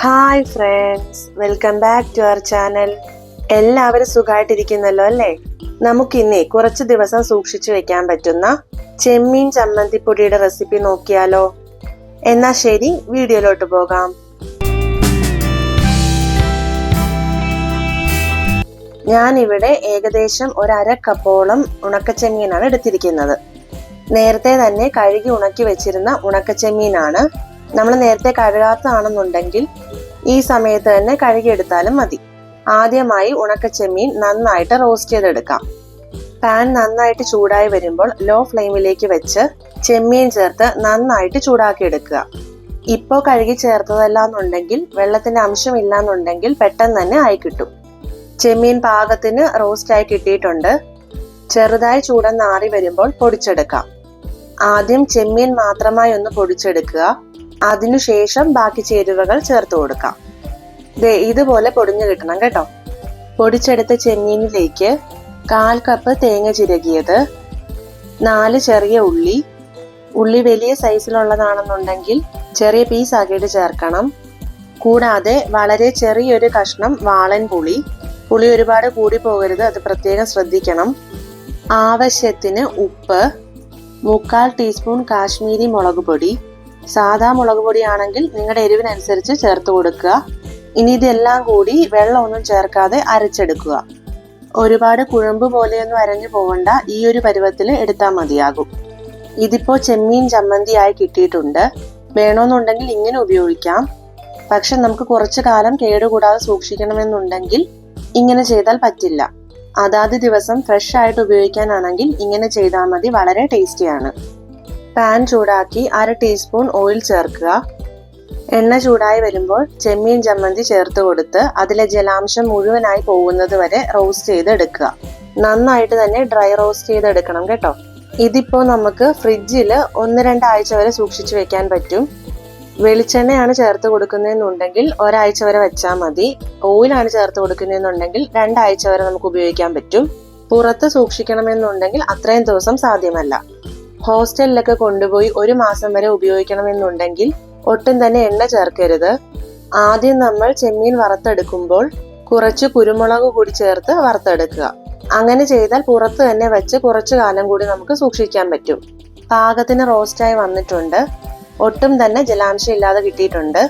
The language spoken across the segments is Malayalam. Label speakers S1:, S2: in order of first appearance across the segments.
S1: Hi friends, welcome back to our channel. എല്ലാവരും സുഖമായിട്ടിരിക്കുന്നല്ലോ അല്ലേ? നമുക്കിന്നേ കുറച്ച് ദിവസം സൂക്ഷിച്ചു വെക്കാൻ പറ്റുന്ന ചെമ്മീൻ ചമ്മന്തിപ്പൊടിയുടെ റെസിപ്പി നോക്കിയാലോ? എന്നാ ശരി, വീഡിയോയിലോട്ട് പോകാം. ഞാനിവിടെ ഏകദേശം 1/2 കപ്പോളം ഉണക്കച്ചെമ്മീനാണ് എടുത്തിരിക്കുന്നത്. നേരത്തെ തന്നെ കഴുകി ഉണക്കി വെച്ചിരുന്ന ഉണക്കച്ചെമ്മീനാണ്. നമ്മൾ നേരത്തെ കഴുകാത്തതാണെന്നുണ്ടെങ്കിൽ ഈ സമയത്ത് തന്നെ കഴുകിയെടുത്താലും മതി. ആദ്യമായി ഉണക്കച്ചെമ്മീൻ നന്നായിട്ട് റോസ്റ്റ് ചെയ്തെടുക്കാം. പാൻ നന്നായിട്ട് ചൂടായി വരുമ്പോൾ ലോ ഫ്ലെയിമിലേക്ക് വെച്ച് ചെമ്മീൻ ചേർത്ത് നന്നായിട്ട് ചൂടാക്കി എടുക്കുക. ഇപ്പോൾ കഴുകി ചേർത്തതല്ലാന്നുണ്ടെങ്കിൽ വെള്ളത്തിന്റെ അംശം ഇല്ലാന്നുണ്ടെങ്കിൽ പെട്ടെന്ന് തന്നെ ആയി കിട്ടും. ചെമ്മീൻ പാകത്തിന് റോസ്റ്റായി കിട്ടിയിട്ടുണ്ട്. ചെറുതായി ചൂടൊന്നാറി വരുമ്പോൾ പൊടിച്ചെടുക്കാം. ആദ്യം ചെമ്മീൻ മാത്രമായി ഒന്ന് പൊടിച്ചെടുക്കുക. അതിനുശേഷം ബാക്കി ചേരുവകൾ ചേർത്ത് കൊടുക്കാം. ഇതുപോലെ പൊടിഞ്ഞു കിട്ടണം കേട്ടോ. പൊടിച്ചെടുത്ത ചെമ്മീനിലേക്ക് 1/4 കപ്പ് തേങ്ങ ചിരകിയത്, 4 ചെറിയ ഉള്ളി വലിയ സൈസിലുള്ളതാണെന്നുണ്ടെങ്കിൽ ചെറിയ പീസ് ആക്കിയിട്ട് ചേർക്കണം. കൂടാതെ വളരെ ചെറിയൊരു കഷ്ണം വാളൻ പുളി ഒരുപാട് കൂടി പോകരുത്, അത് പ്രത്യേകം ശ്രദ്ധിക്കണം. ആവശ്യത്തിന് ഉപ്പ്, 1/4 ടീസ്പൂൺ കാശ്മീരി മുളക് പൊടി. സാധാ മുളക് പൊടിയാണെങ്കിൽ നിങ്ങളുടെ എരിവിനനുസരിച്ച് ചേർത്ത് കൊടുക്കുക. ഇനി ഇതെല്ലാം കൂടി വെള്ളമൊന്നും ചേർക്കാതെ അരച്ചെടുക്കുക. ഒരുപാട് കുഴമ്പ് പോലെയൊന്നും അരഞ്ഞു പോകണ്ട, ഈ ഒരു പരുവത്തിൽ എടുത്താൽ മതിയാകും. ഇതിപ്പോ ചെമ്മീൻ ചമ്മന്തിയായി കിട്ടിയിട്ടുണ്ട്. വേണമെന്നുണ്ടെങ്കിൽ ഇങ്ങനെ ഉപയോഗിക്കാം. പക്ഷെ നമുക്ക് കുറച്ചു കാലം കേടുകൂടാതെ സൂക്ഷിക്കണമെന്നുണ്ടെങ്കിൽ ഇങ്ങനെ ചെയ്താൽ പറ്റില്ല. അതാത് ദിവസം ഫ്രഷ് ആയിട്ട് ഉപയോഗിക്കാനാണെങ്കിൽ ഇങ്ങനെ ചെയ്താൽ മതി. വളരെ ടേസ്റ്റിയാണ്. പാൻ ചൂടാക്കി 1/2 ടീസ്പൂൺ ഓയിൽ ചേർക്കുക. എണ്ണ ചൂടായി വരുമ്പോൾ ചെമ്മീൻ ചമ്മന്തി ചേർത്ത് കൊടുത്ത് അതിലെ ജലാംശം മുഴുവനായി പോകുന്നത് വരെ റോസ്റ്റ് ചെയ്തെടുക്കുക. നന്നായിട്ട് തന്നെ ഡ്രൈ റോസ്റ്റ് ചെയ്തെടുക്കണം കേട്ടോ. ഇതിപ്പോ നമുക്ക് ഫ്രിഡ്ജിൽ 1-2 ആഴ്ച വരെ സൂക്ഷിച്ചു വെക്കാൻ പറ്റും. വെളിച്ചെണ്ണയാണ് ചേർത്ത് കൊടുക്കുന്നതെന്നുണ്ടെങ്കിൽ 1 ആഴ്ച വരെ വെച്ചാൽ മതി. ഓയിലാണ് ചേർത്ത് കൊടുക്കുന്നതെന്നുണ്ടെങ്കിൽ 2 ആഴ്ച വരെ നമുക്ക് ഉപയോഗിക്കാൻ പറ്റും. പുറത്ത് സൂക്ഷിക്കണമെന്നുണ്ടെങ്കിൽ അത്രയും ദിവസം സാധ്യമല്ല. ഹോസ്റ്റലിലൊക്കെ കൊണ്ടുപോയി 1 മാസം വരെ ഉപയോഗിക്കണമെന്നുണ്ടെങ്കിൽ ഒട്ടും തന്നെ എണ്ണ ചേർക്കരുത്. ആദ്യം നമ്മൾ ചെമ്മീൻ വറുത്തെടുക്കുമ്പോൾ കുറച്ച് കുരുമുളക് കൂടി ചേർത്ത് വറുത്തെടുക്കുക. അങ്ങനെ ചെയ്താൽ പുറത്ത് തന്നെ വെച്ച് കുറച്ചു കാലം കൂടി നമുക്ക് സൂക്ഷിക്കാൻ പറ്റും. പാകത്തിന് റോസ്റ്റായി വന്നിട്ടുണ്ട്. ഒട്ടും തന്നെ ജലാംശം ഇല്ലാതെ കിട്ടിയിട്ടുണ്ട്.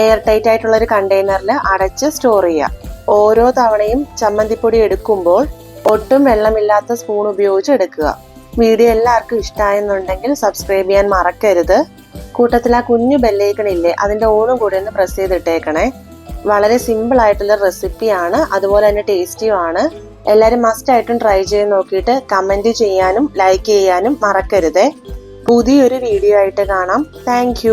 S1: എയർ ടൈറ്റ് ആയിട്ടുള്ള ഒരു കണ്ടെയ്നറിൽ അടച്ച് സ്റ്റോർ ചെയ്യാം. ഓരോ തവണയും ചമ്മന്തിപ്പൊടി എടുക്കുമ്പോൾ ഒട്ടും വെള്ളമില്ലാത്ത സ്പൂൺ ഉപയോഗിച്ച് എടുക്കുക. വീഡിയോ എല്ലാവർക്കും ഇഷ്ടമായെന്നുണ്ടെങ്കിൽ സബ്സ്ക്രൈബ് ചെയ്യാൻ മറക്കരുത്. കൂട്ടത്തിൽ ആ കുഞ്ഞു ബെല്ലൈക്കൺ ഇല്ലേ, അതിന്റെ ഓണും കൂടി ഒന്ന് പ്രസ് ചെയ്തിട്ടേക്കണേ. വളരെ സിമ്പിൾ ആയിട്ടുള്ള റെസിപ്പിയാണ്, അതുപോലെ തന്നെ ടേസ്റ്റിയുമാണ്. എല്ലാവരും മസ്റ്റ് ആയിട്ടും ട്രൈ ചെയ്ത് നോക്കിയിട്ട് കമന്റ് ചെയ്യാനും ലൈക്ക് ചെയ്യാനും മറക്കരുതേ. പുതിയൊരു വീഡിയോ ആയിട്ട് കാണാം. താങ്ക്